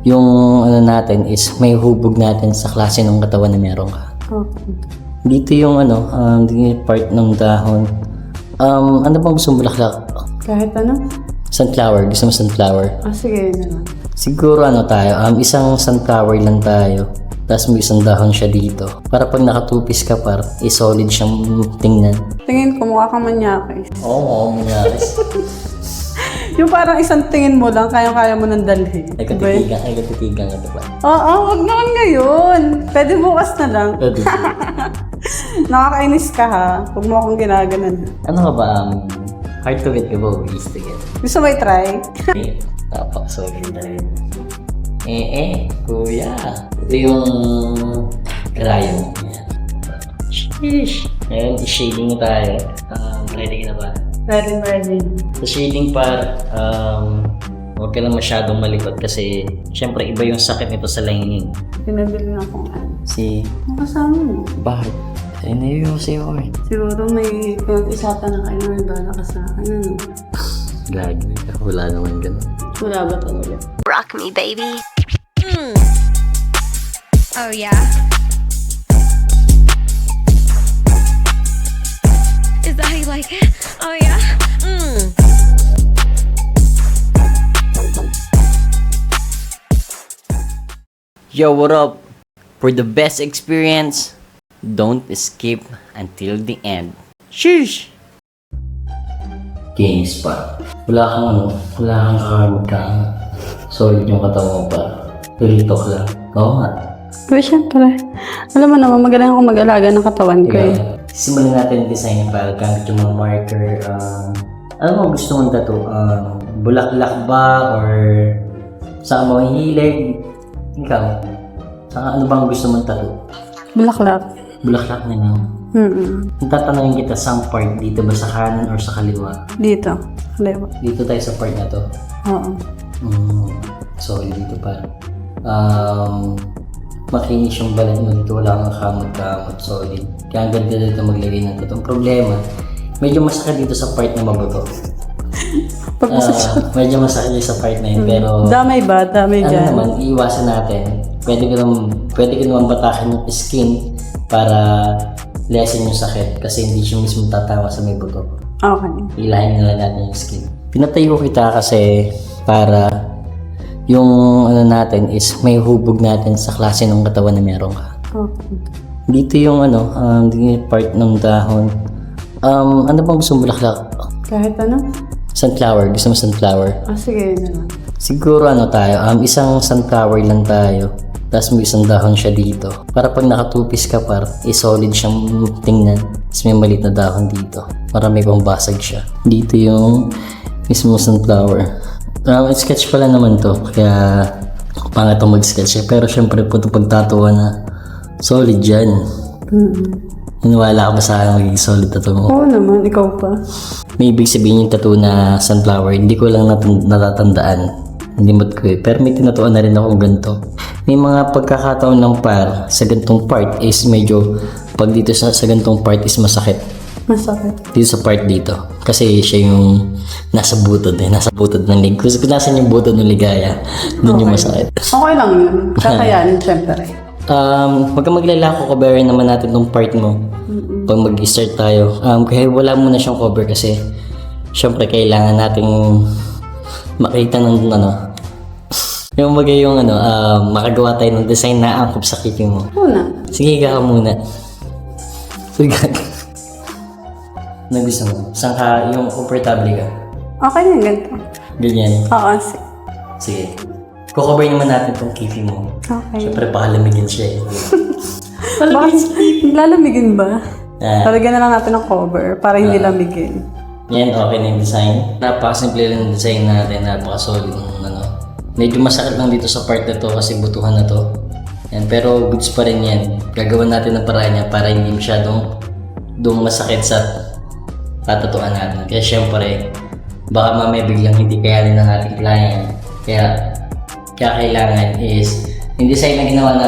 yung ano natin is may hubog natin sa klase ng katawan na meron ka. Okay. Dito yung dito yung part ng dahon. Ano bang gusto mo bulaklak? Kahit ano? Sunflower. Gusto mo sunflower? Sige, yun na lang. Siguro tayo, isang sunflower lang tayo. Tapos may isang dahon siya dito. Para pag nakatupis ka solid siyang tingnan. Tingin ko mukha kang manyakis. Oo, manyaris. Yung parang isang tingin mo lang, kaya-kaya mo nang dalhin. Ay, Diba? katitigan ka diba? Oo, wag naman ngayon. Pwede bukas na lang. Nakakainis ka ha. Huwag mo akong ginaganan. Ano ka ba? Hard to get ka ba? Ways to get. Gusto mo i-try? Tapak, solid na rin. Kuya. Ito yung crayon. Sheesh. Ngayon, i-shading na tayo. Ready ka na ba? Ready. Sa shading part, huwag ka lang masyadong malikot kasi syempre iba yung sakit nito sa langingin. Pinabili na akong ano. Ang kasama mo. Bakit? Ay, naiyo sa'yo eh. Siguro may pinag-isapan na kayo na may bala ka sa akin. Ano? Lagi. Wala naman ganun. Wala ba talaga? Rock me, baby. Oh, yeah? Is that how you like it? Oh, yeah? Yo, what up? For the best experience, don't escape until the end. Sheesh! Games pa. Wala kang kakamot ka. Solid yung katawan mo pa. Tulitok lang. Oo nga. Pero syempre, alam mo naman, magaling ako mag-alaga ng katawan ko eh. Simulan natin design para gamit yung mga marker. Ano mo gusto mong tattoo? Bulaklak ba? Or saan mo hilig? Ikaw? Saan ano bang gusto mong tattoo? Bulaklak. Bulaklak na lang. Tatanungin kita saan part, dito ba sa kanan or sa kaliwa? Dito. Kaliwa. Dito tayo sa part na to. Oo. Sorry, dito pa. Makinis yung balat mo dito, wala kang kamot-kamot, solid. Kaya ang ganda dito maglagay ng totoong problema. Medyo masakit dito sa part na mabuto. Pag Medyo masakit dito sa part na yun, pero damay ba? Damay ano dyan. naman, iiwasan natin. Pwede ko naman batakan yung skin para lessen yung sakit kasi hindi siya mismo tatawa sa may buto. Okay. Ilahin na lang natin yung skin. Pinatayo kita kasi para yung natin is may hubog natin sa klase ng katawan na meron ka. Okay. Dito yung dito yung part ng dahon. Ano bang gusto mo bulaklak? Kahit ano? Sunflower. Gusto mo sunflower? Sige, yun na lang. Siguro tayo, isang sunflower lang tayo. Tapos may isang dahon siya dito. Para pag nakatupis ka solid siyang tingnan. Tapos may maliit na dahon dito. Para may pambasag siya. Dito yung mismo sunflower. Sketch pala naman to. Kaya pangat ang mag-sketch. Pero syempre po ito pagtatawa na solid yan. Naniwala ka ba sa akin magiging solid tattoo mo? Oo naman, ikaw pa. May ibig sabihin yung tattoo na sunflower. Hindi ko lang natatandaan. Limot ko eh. Pero may tinatuan na rin akong ganito. May mga pagkakataon ng sa gantong part is medyo pag dito sa gantong part is masakit. Masakit. Dito sa part dito. Kasi siya yung nasa butod eh. Nasa butod ng lig. Kung nasan yung butod ng ligaya, doon yung masakit. Okay lang yun. Kakayanin, syempre. Huwag kang maglala, cover naman natin tong part mo. Pag mag-start tayo. Kaya wala muna siyang cover kasi syempre kailangan nating makita ng yung bagay yung makagawa tayo ng design na angkop sa kipi mo. Una. Sige, ka muna. Sige. Na gusto mo? Saan ka yung comfortable ka? Okay na ganito. Ganyan. Oo, Sige. Kukover naman natin tong kipi mo. okay. Siyempre pakalamigin siya eh. Bakit? Lalamigin ba? Talagyan na lang natin ng cover para hindi lamigin. Yan, okay na yung design. Napakasimple lang yung design natin. Napakasolid ng Medyo masakit lang dito sa part na to kasi butuhan na to. Yan, pero goods pa rin yan. Gagawin natin ng paraan niya para hindi masyadong masakit sa tatatuan natin. Kaya syempre, baka mamaya biglang hindi kayanin ng ating client. Kaya kailangan is yung design na ginawa na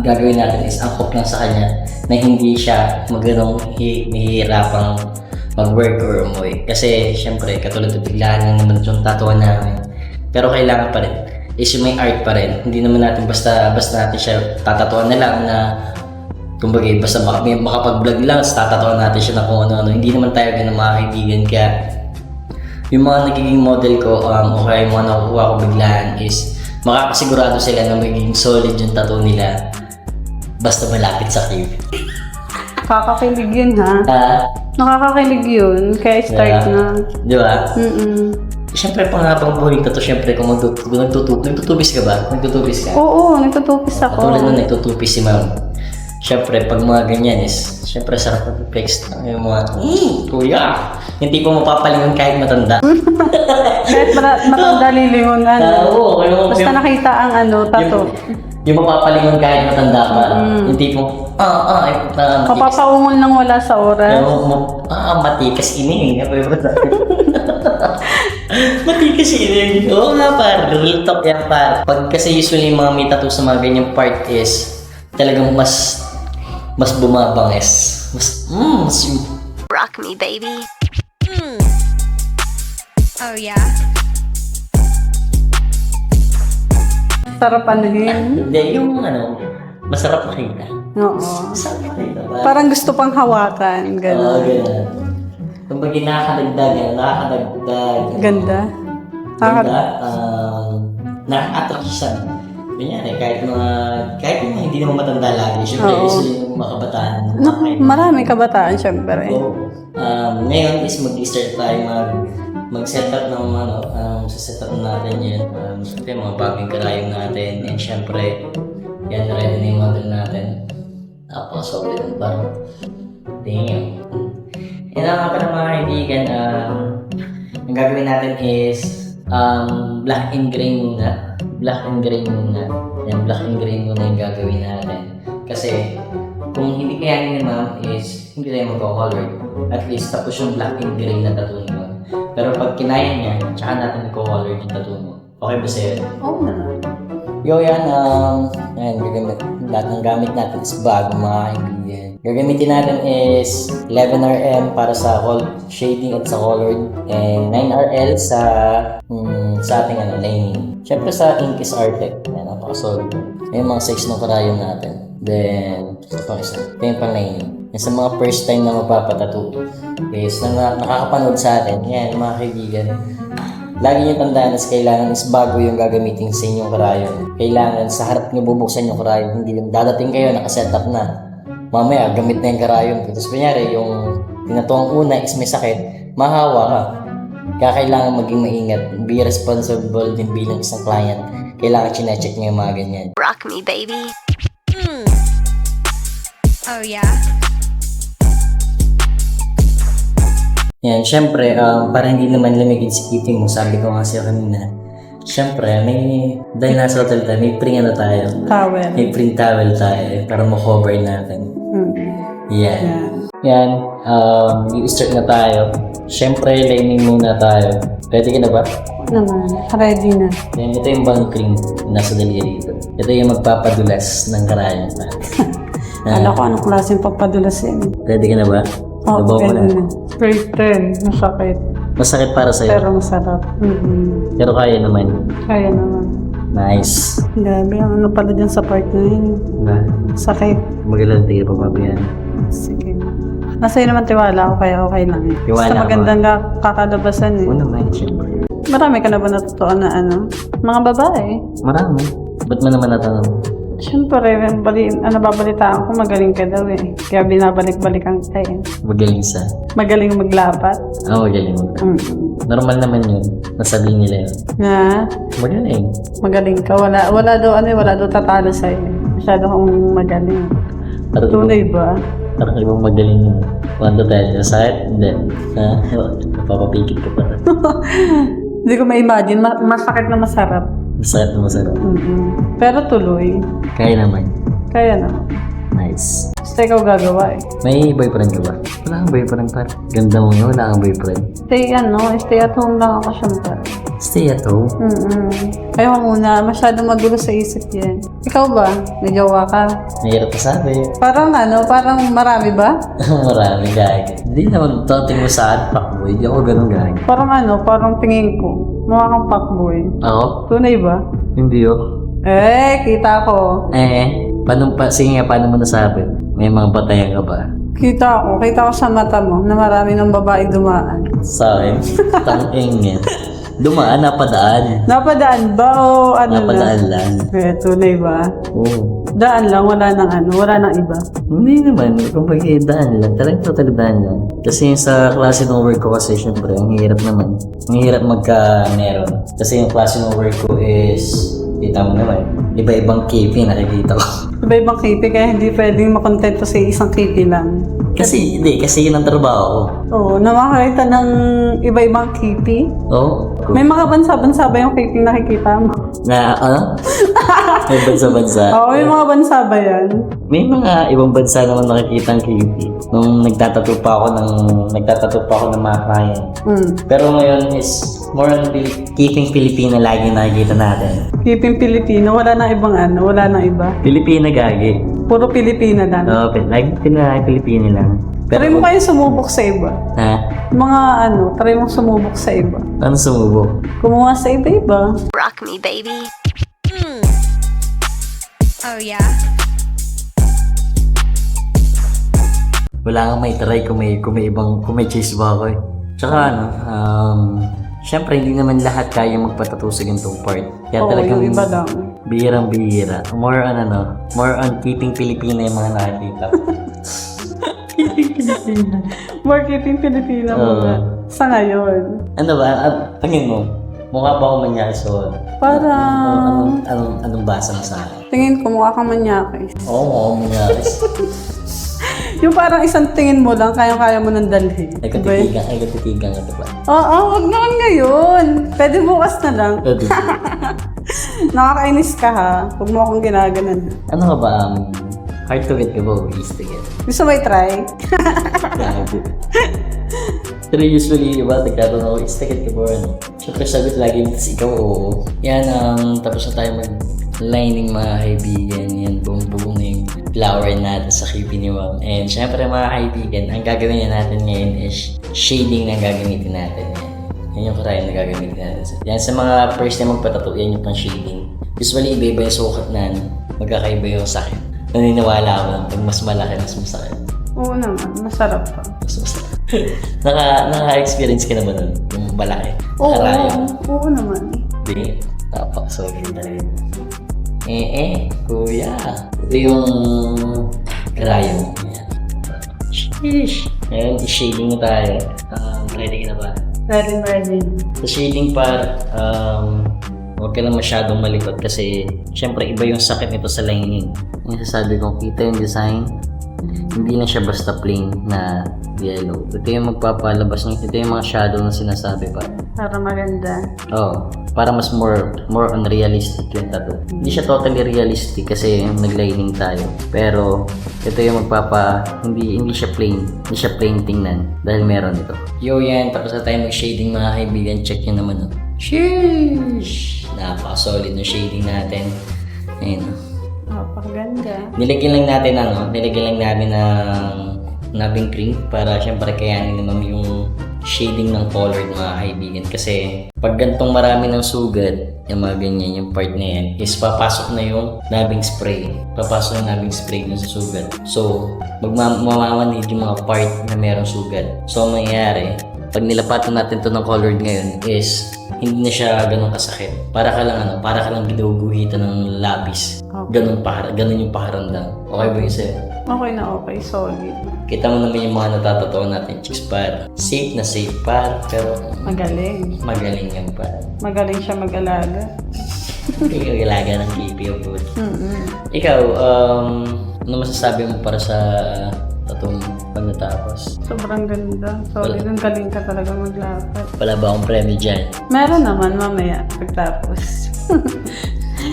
gagawin natin is angkop lang sa kanya na hindi siya maganong mahihirapang mag-work or umuwi. Kasi syempre, katulad ito biglaan lang naman yung tatuan namin. Pero kailangan pa rin. is yung may art pa rin. Hindi naman natin basta natin siya tatatuan na lang na kumbaga basta makapag-vlog lang, tatatuan natin siya na kung ano-ano. Hindi naman tayo ganun mga kaibigan. Kaya yung mga nagiging model ko o kaya yung mga nakukuha ko biglaan is makakasigurado sila na magiging solid yung tattoo nila basta malapit sa cave. Kakakilig yun ha. Nakakakilig yun. Kaya start na. Di ba? Mm-mm. Siyempre, panghabang buhay ka to, siyempre, kung nagtutupis ka ba? Nagtutupis ka? Oo, nagtutupis ako. Katulad na nagtutupis si ma'am. Siyempre, pag mga ganyan is, siyempre, sarap na flex yung mga, kuya! Yung tipo mapapalingon kahit matanda. Kahit matanda lilingon. Oo, Basta nakita ang tato. Yung mapapalingon kahit matanda pa. Yung tipo, matikas. Mapapaungon lang wala sa oras. Matikas ini. Matikas ini. Oo nga par, real talk yan par. Pag kasi usually yung mga may tattoo sa mga ganyang part is talagang mas bumabangis. Mas Rock me, baby. Oh yeah. Sarap anuhin. Hindi, yung masarap makita. Oo. Masarap makita ba? Parang gusto pang hawakan. Oo, Gano'n. gano'n. Kumbaga nakakadagdag. Ganda. Ganda. Nakaka-attract siya. Kunyari, kahit mga hindi naman matanda lagi. Siyempre, yung mga kabataan. Maraming kabataan syempre. Oo. Ngayon is mag-start tayo mag-set up ng sa-set up natin yun. Siyempre, mga bagong karayong natin. And siyempre, yan, ready na yung model natin. Solid ang parang. Damn. And nga pala mga kaibigan, ang gagawin natin is black and gray muna. Black and gray muna. Yan, black and gray muna yung gagawin natin. Kasi, kung hindi kayanin ni ma'am is hindi tayo magko-colored. At least tapos yung black and gray na tattoo mo. Pero pag kinaya niya, tsaka natin magko-colored yung tattoo mo. Okay ba sa'yo? Oo na. Yan, lahat ng gamit natin is bago mga kaibigan. Gagamitin natin is 11RM para sa shading at sa colored and 9RL sa ating lining. Siyempre sa ink is Artec. Yan, napaka-solid. Yung mga size ng karayong natin. Then, ito yung pang-lining. Yung sa mga first time na magpapatattoo is nakakapanood sa atin. Yan, mga kaibigan. Lagi nyo tandaan na kailangan is bago yung gagamitin sa inyong karayon. Kailangan sa harap nyo bubuksan yung karayon. Hindi lang dadating kayo, nakasetup na. Mamaya, gamit na yung karayon. Tapos kunyari, yung tinatuang una is may sakit, mahawa ka. Kaya kailangan maging maingat. Be responsible din bilang isang client. Kailangan chinecheck nyo yung mga ganyan. Rock me, baby. Oh yeah. Yan, syempre, para hindi naman lamigin si keeping mo, sabi ko nga siya kanina, syempre, dahil nasa hotel tayo, may print tayo. Towel. May print towel tayo para ma-cover natin. Yan. Yan, i-start na tayo. Syempre, lining muna tayo. Ready ka na ba? Naman, ready na. Yan, ito yung bunkering nasa daliri dito. Ito yung magpapadulas ng karayan natin. Alam ko anong klaseng papadulasin. Ready ka na ba? Oo, Labaw mo ready na. na. Grade 10, masakit. Masakit para sa'yo. Pero masarap. Pero kaya naman. Kaya naman. Nice. Grabe, ano pala dyan sa part na yun. Na, Sakit. magalanti ka pa mabiyan. Sige. Nasa naman tiwala ako kaya okay lang eh. Tiwala Basta ako. magandang kakalabasan eh. Una naman, syempre. Marami ka na ba natutuan na mga babae? Marami. Ba't mo naman natanong? Siyempre, babalitaan ko magaling ka daw eh. Kaya binabalik-balikan ka eh. Magaling sa. Magaling maglapat. Magaling mo. Normal naman yun. Nasabihin nila yun. Na, Magaling. magaling ka. Wala daw tatalo sa'yo. Masyado kang magaling. Tunay ba? Parang ibang magaling yun. Wando tayo. Sakit? Hindi. Napapapikit ka pa. Hindi ko ma-imagine. Masakit na masarap. Masakit na masarap. Pero tuloy. Kaya naman. Kaya naman. Nice. Basta ikaw gagawa eh. May boyfriend ka ba? Wala kang boyfriend par. Ganda mo nga, wala kang boyfriend. Stay at home lang ako syempre. Stay at home. Ayaw muna, masyadong magulo sa isip yan. Ikaw ba? May jowa ka? Mahirap pa sabi. Parang marami ba? Marami gagi. Hindi naman tating mo saan, fuckboy. Hindi ako ganun gagi. Parang tingin ko. Mukha kang fuckboy. Ako? Tunay ba? Hindi oh. Kita ko. Sige nga, paano mo nasabi? May mga batayan ka ba? Kita ko sa mata mo na marami ng babae dumaan. Sa akin, tanging yan. Dumaan, napadaan. Napadaan ba o ano Napadaan lang. Tunay ba? Oo. Daan lang, wala nang iba. Hindi naman, kung daan lang, talagang total daan lang. Kasi yung sa klase ng work ko kasi, syempre, ang hirap naman. Ang hirap magka-meron. Kasi yung klase ng work ko is, kita mo naman, iba-ibang KP nakikita ko. Iba-ibang KP kaya hindi pwedeng makontento sa isang KP lang. Kasi yun ang trabaho ko. Oo, namakakita ng iba-ibang KP. Oo. May mga bansa-bansa ba yung KP nakikita mo? Na, ano? May bansa-bansa. Oo, may mga bansa ba yan? May mga ibang bansa naman nakikita ang KP. Nung nagtatato pa ako ng mga client. Pero ngayon is more on keeping Filipina lagi nakikita natin. KP Pilipino, wala na ibang wala na iba. Pilipina gagi. Puro Pilipina lang. Oo, lagi Pilipina lang. Try mo kayo sumubok sa iba. Ha? Mga try mo sumubok sa iba. Ano sumubok? Kumuha sa iba-iba. Rock me, baby. Oh, yeah. Wala kang may try kung may chase ba ako eh. Tsaka syempre hindi naman lahat kaya magpatato sa ganitong part. Kaya Oo, talagang yung iba lang. bihirang-bihira. More on keeping Pilipina yung mga nakikita. Marketing Pilipina mo ba? Sa ngayon. Ano ba? Tingin mo, mukha ba ako manyasod? Parang... Anong basa mo sa akin? Tingin ko mukha kang manyakis. Oo, mukha akong manyakis. Yung parang isang tingin mo lang, kaya mo nang dalhin. Ay, katitigan ka ba? Oo, wag naman ngayon. Pwede bukas na lang. Nakakainis ka ha. Huwag mo akong ginaganan. Ano ka ba? Hard to get ka ba o easy to get? Gusto mo i-try? Lagi. Pero usually, iba, nagtatanong ako, is to get ka ba? Siyempre sagot lagi, ikaw oo. Yan, tapos na tayo mag-lining mga kaibigan. Yan, buong na yung flower natin sa KP ni Ma'am. And syempre mga kaibigan, ang gagawin natin ngayon is shading na gagamitin natin. Yan yung karayang na gagamitin natin. Yan, sa mga first na magpatato, yan yung pang shading. Usually, iba-iba yung sukat na magkakaiba yung sakit. Naniniwala ako lang, pag mas malaki, mas masakit. Oo naman, masarap pa. Mas masakit. Naka-experience ka na ba nun? Yung malaki? Oo naman. Hindi. Napakasogin talaga. Kuya. Ito yung karayong. Sheesh. Ngayon, i-shading na tayo. Ready ka na ba? Ready. Sa shading part, huwag ka lang masyadong malipot kasi syempre iba yung sakit nito sa lining. Yung sasabi kong kita yung design, hindi na siya basta plain na yellow. Ito yung magpapalabas ng, ito yung mga shadow na sinasabi pa. Para maganda. Oo. Para mas more on realistic yung tattoo. Hindi siya totally realistic kasi nag-lining tayo. Pero ito yung hindi siya plain tingnan dahil meron ito. Yo yan, tapos na tayo mag-shading mga kaibigan. Check nyo naman. Sheesh! Napaka-solid ng shading natin. Ayun. Napakaganda. Nilagyan lang natin ng nabing cream para syempre kayanin naman yung shading ng color ng mga kaibigan. Kasi pag gantong marami ng sugat, yung mga ganyan, yung part na yan, is papasok na yung nabing spray. Papasok na nabing spray dun sa sugat. So, mamamanid yung mga part na merong sugat. So, ang mangyayari, pag nilapatan natin to ng colored ngayon is hindi na siya ganun kasakit. Para ka lang ginuguhitan ng labis. Ganun yung pakiramdam. Okay ba yun sa'yo? Okay na okay, solid. Kita mo naman yung mga natatotoo natin, chicks par. Safe na safe par, pero Magaling. magaling yan par. Magaling siya mag-alaga. Kagalaga ng KP of good. Ikaw, ano masasabi mo para sa tattoo mo pag natapos? Sobrang ganda. Solid. Ang galing ka talaga maglapat. Wala ba akong premyo dyan? Meron naman mamaya pagtapos.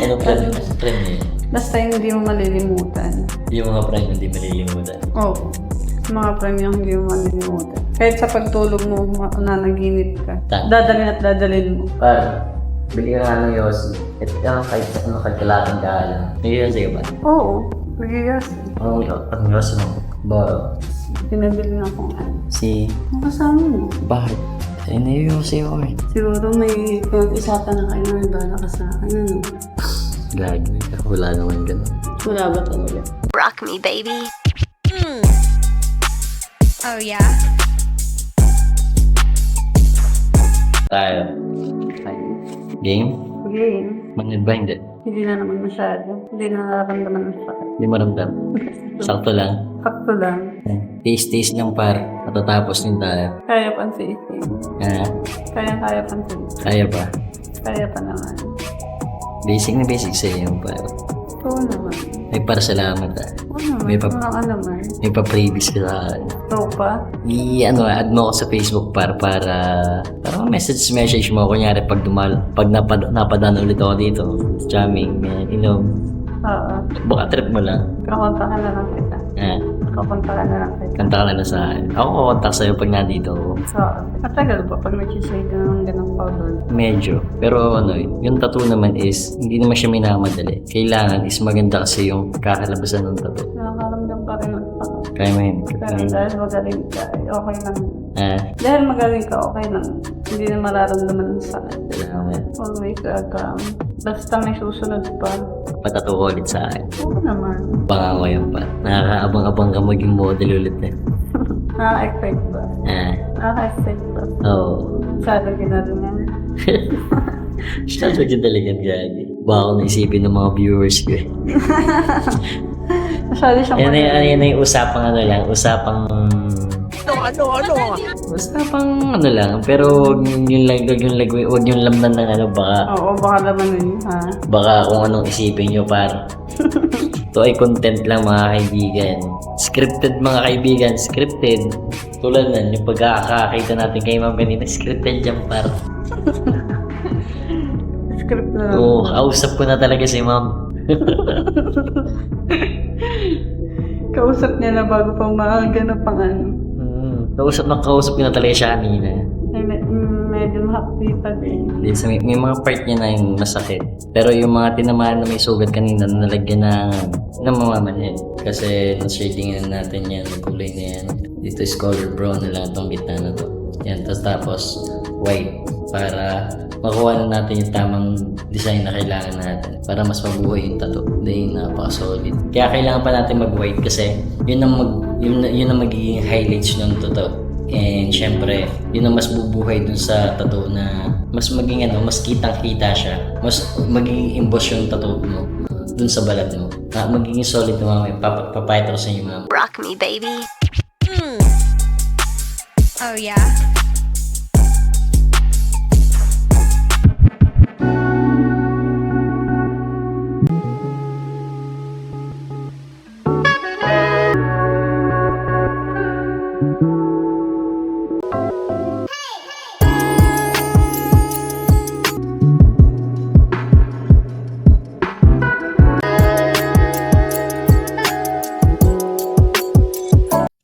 Ano premyo? Premyo yun? Basta hindi mo malilimutan. Yung mga premyo hindi malilimutan. Oo. Mga premyo hindi mo malilimutan. Kahit sa pagtulog mo, nanaginip ka. Dadalhin mo. Par, bili ka nga ng Yossi. Ito ka kahit kalaking kaalam. Nagyan sa'yo ba? Oo. Nagigas. Ang Yossi mo? Boro. Pinabili na akong Si... Ang kasama mo. Bakit? Ay, na Yossi ako eh. Siguro may pinag-isapan na kayo na may bala ka sa akin. Ano? Lagi. Wala naman ganun. Wala ba talaga? Rock me, baby. Oh, yeah. Tayo. Game? Game. Manid ba hindi? Hindi na naman masyado. Hindi na nararamdaman ng sakit. Hindi mo ramdam. Sakto lang. Sakto lang. Taste lang par. Matatapos din tayo. Kaya pansiisin. Ah, Kaya pansiisin. kaya pa. Kaya pa naman. Basic na basic sa iyo par. Oo naman. Ay para salamat ah. Oo naman. May pa- Oo naman. May pa-previous ka sa akin. Ito pa? Add mo ako sa Facebook para message mo. Kunyari pag napadaan ulit ako dito. Jamming, inom. Oo. Baka trip mo lang. Kakontakan na lang kita. Ah, Kakontakan na lang kita. kanta ka na lang sa akin. Ako kukontak sa'yo pag nandito ako. Oo. Matagal ba pag nagsisave ka ng ganang powder? Medyo. Pero yung tattoo naman is, hindi naman siya minamadali. Kailangan is maganda kasi yung kakalabasan ng tattoo. Nakakaramdam pa rin ng sakit. Kaya mo yun. Pero dahil magaling ka, okay lang. Ah, Dahil magaling ka, okay lang. Hindi na mararamdaman ng sakit. salamat. Always welcome. Basta may susunod pa. Patattoo ko ulit sa akin. Oo naman. Baka ko yun pa. Nakakaabang-abang ka maging model ulit eh. Nakaka-excite ba? Ah, Nakaka-excite ba? oo. Masyado ginalingan. Siya lagi talagang gani. Baka ako naisipin ng mga viewers ko eh. Masyado siyang Yan na yung usapang usapang... Usapang lang, pero huwag yung lamnan ng baka, Oo, baka naman yun, ha? baka kung anong isipin nyo par. Ito ay content lang mga kaibigan. Scripted mga kaibigan, scripted. Tulad nan, yung pagkakakita natin kay ma'am kanina, scripted dyan par. Script na lang. Oo, kausap ko na talaga si ma'am. Kausap niya na bago pang maaga na pang ano. Kausap ko na talaga siya kanina. Ay, medyo mahapdi pa din. May mga part niya na yung masakit. Pero yung mga tinamaan na may sugat kanina, nalagyan ng mamamanhin. Kasi shadingan natin yan, yung kulay na yan. Dito is color brown na lang itong gitna na to. Yan, tapos white. Para makuha na natin yung tamang design na kailangan natin. Para mas mabuhay yung tattoo. Dahil napaka-solid. Kaya kailangan pa natin mag-white kasi yun ang magiging highlights ng tattoo. And syempre, yun ang mas bubuhay dun sa tattoo na mas maging mas kitang-kita siya. Mas magiging emboss yung tattoo mo dun sa balat mo. Magiging solid na mamaya. Papayat ako sa inyo mga. Rock me, baby. Oh, yeah.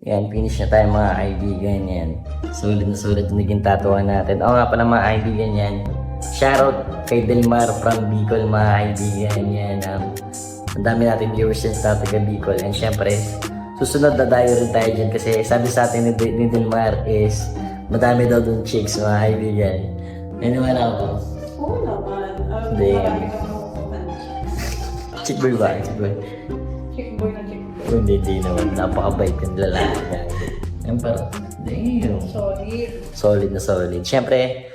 Yan, finish na tayo mga kaibigan yan. Sulit na sulit yung naging tatuan natin. Oo nga pala mga kaibigan yan. Shoutout kay Delmar from Bicol mga kaibigan yan. Ang dami natin viewers yan sa taga Bicol. And syempre, susunod na tayo rin tayo dyan kasi sabi sa atin ni Delmar is madami daw dun chicks mga kaibigan. Naniwala ako. Oo naman. Hindi. Chick boy ba? Chick boy. Chick boy na chick boy. Hindi naman. Napakabait yung lalaki niya. Yan parang, damn. Solid. Solid na solid. Siyempre,